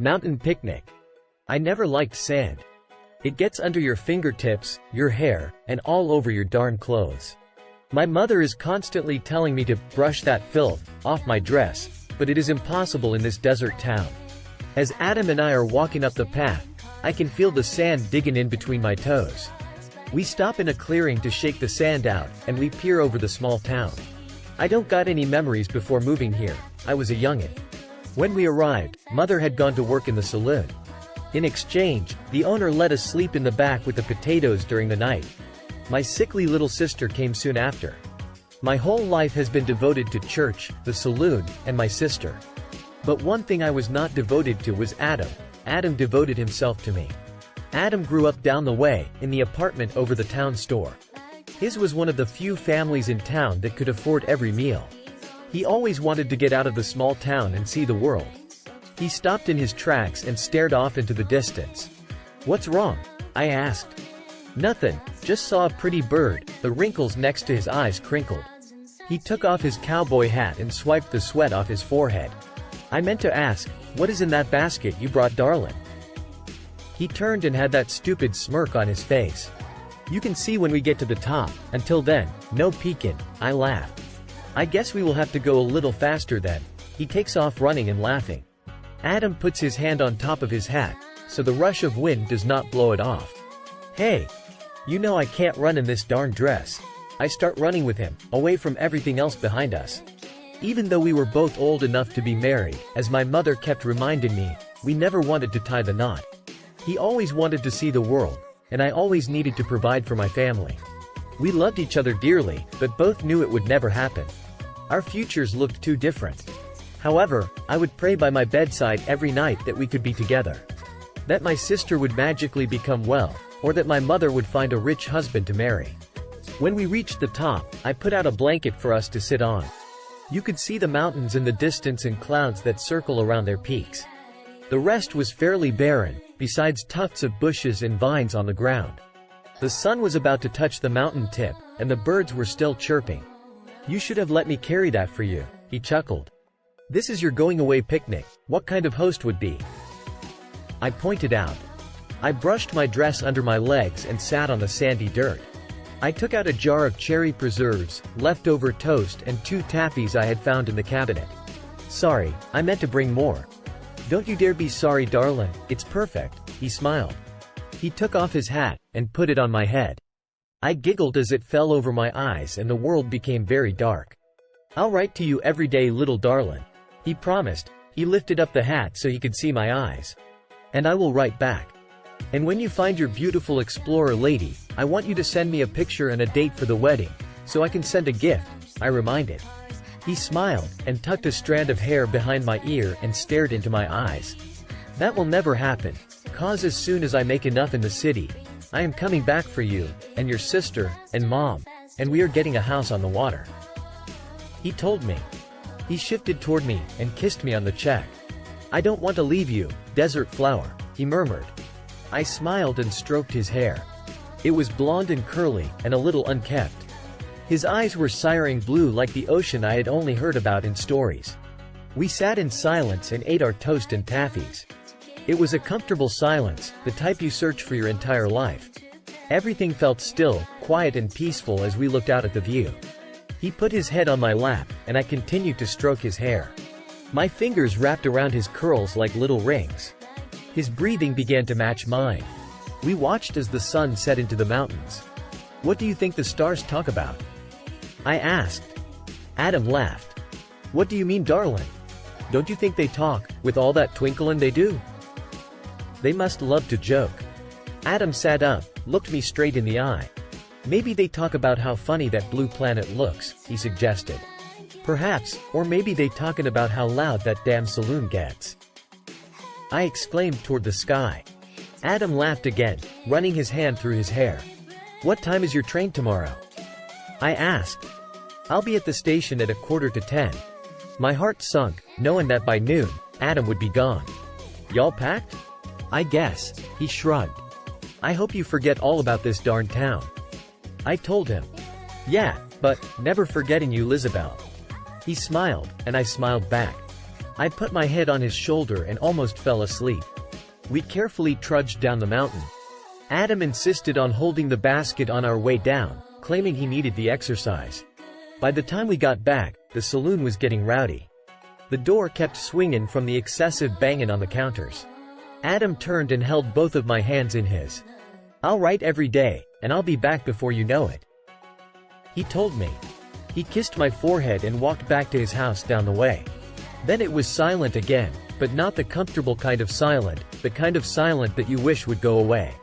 Mountain picnic. I never liked sand. It gets under your fingertips, your hair, and all over your darn clothes. My mother is constantly telling me to brush that filth off my dress, but it is impossible in this desert town. As Adam and I are walking up the path, I can feel the sand digging in between my toes. We stop in a clearing to shake the sand out, and we peer over the small town. I don't got any memories before moving here. I was a youngin'. When we arrived, Mother had gone to work in the saloon. In exchange, the owner let us sleep in the back with the potatoes during the night. My sickly little sister came soon after. My whole life has been devoted to church, the saloon, and my sister. But one thing I was not devoted to was Adam. Adam devoted himself to me. Adam grew up down the way, in the apartment over the town store. His was one of the few families in town that could afford every meal. He always wanted to get out of the small town and see the world. He stopped in his tracks and stared off into the distance. "What's wrong?" I asked. "Nothing, just saw a pretty bird." The wrinkles next to his eyes crinkled. He took off his cowboy hat and swiped the sweat off his forehead. I meant to ask, "What is in that basket you brought, darlin'?" He turned and had that stupid smirk on his face. "You can see when we get to the top. Until then, no peekin'," I laughed. "I guess we will have to go a little faster then." He takes off running and laughing. Adam puts his hand on top of his hat, so the rush of wind does not blow it off. "Hey! You know I can't run in this darn dress." I start running with him, away from everything else behind us. Even though we were both old enough to be married, as my mother kept reminding me, we never wanted to tie the knot. He always wanted to see the world, and I always needed to provide for my family. We loved each other dearly, but both knew it would never happen. Our futures looked too different. However, I would pray by my bedside every night that we could be together. That my sister would magically become well, or that my mother would find a rich husband to marry. When we reached the top, I put out a blanket for us to sit on. You could see the mountains in the distance and clouds that circle around their peaks. The rest was fairly barren, besides tufts of bushes and vines on the ground. The sun was about to touch the mountain tip, and the birds were still chirping. "You should have let me carry that for you," he chuckled. "This is your going-away picnic. What kind of host would be?" I pointed out. I brushed my dress under my legs and sat on the sandy dirt. I took out a jar of cherry preserves, leftover toast, and 2 taffies I had found in the cabinet. "Sorry, I meant to bring more." "Don't you dare be sorry, darlin', it's perfect," he smiled. He took off his hat, and put it on my head. I giggled as it fell over my eyes and the world became very dark. "I'll write to you every day, little darlin'," he promised. He lifted up the hat so he could see my eyes. "And I will write back. And when you find your beautiful explorer lady, I want you to send me a picture and a date for the wedding, so I can send a gift," I reminded. He smiled, and tucked a strand of hair behind my ear and stared into my eyes. "That will never happen. 'Cause as soon as I make enough in the city, I am coming back for you, and your sister, and mom, and we are getting a house on the water," he told me. He shifted toward me, and kissed me on the cheek. "I don't want to leave you, desert flower," he murmured. I smiled and stroked his hair. It was blonde and curly, and a little unkempt. His eyes were siren blue like the ocean I had only heard about in stories. We sat in silence and ate our toast and taffies. It was a comfortable silence, the type you search for your entire life. Everything felt still, quiet and peaceful as we looked out at the view. He put his head on my lap, and I continued to stroke his hair. My fingers wrapped around his curls like little rings. His breathing began to match mine. We watched as the sun set into the mountains. "What do you think the stars talk about?" I asked. Adam laughed. "What do you mean, darling? Don't you think they talk, with all that twinkling they do?" "They must love to joke." Adam sat up, looked me straight in the eye. "Maybe they talk about how funny that blue planet looks," he suggested. "Perhaps, or maybe they talking about how loud that damn saloon gets," I exclaimed toward the sky. Adam laughed again, running his hand through his hair. "What time is your train tomorrow?" I asked. "I'll be at the station at 9:45. My heart sunk, knowing that by noon, Adam would be gone. "Y'all packed?" "I guess," he shrugged. "I hope you forget all about this darn town," I told him. "Yeah, but, never forgetting you, Lizabelle." He smiled, and I smiled back. I put my head on his shoulder and almost fell asleep. We carefully trudged down the mountain. Adam insisted on holding the basket on our way down, claiming he needed the exercise. By the time we got back, the saloon was getting rowdy. The door kept swinging from the excessive banging on the counters. Adam turned and held both of my hands in his. "I'll write every day, and I'll be back before you know it," he told me. He kissed my forehead and walked back to his house down the way. Then it was silent again, but not the comfortable kind of silent, the kind of silent that you wish would go away.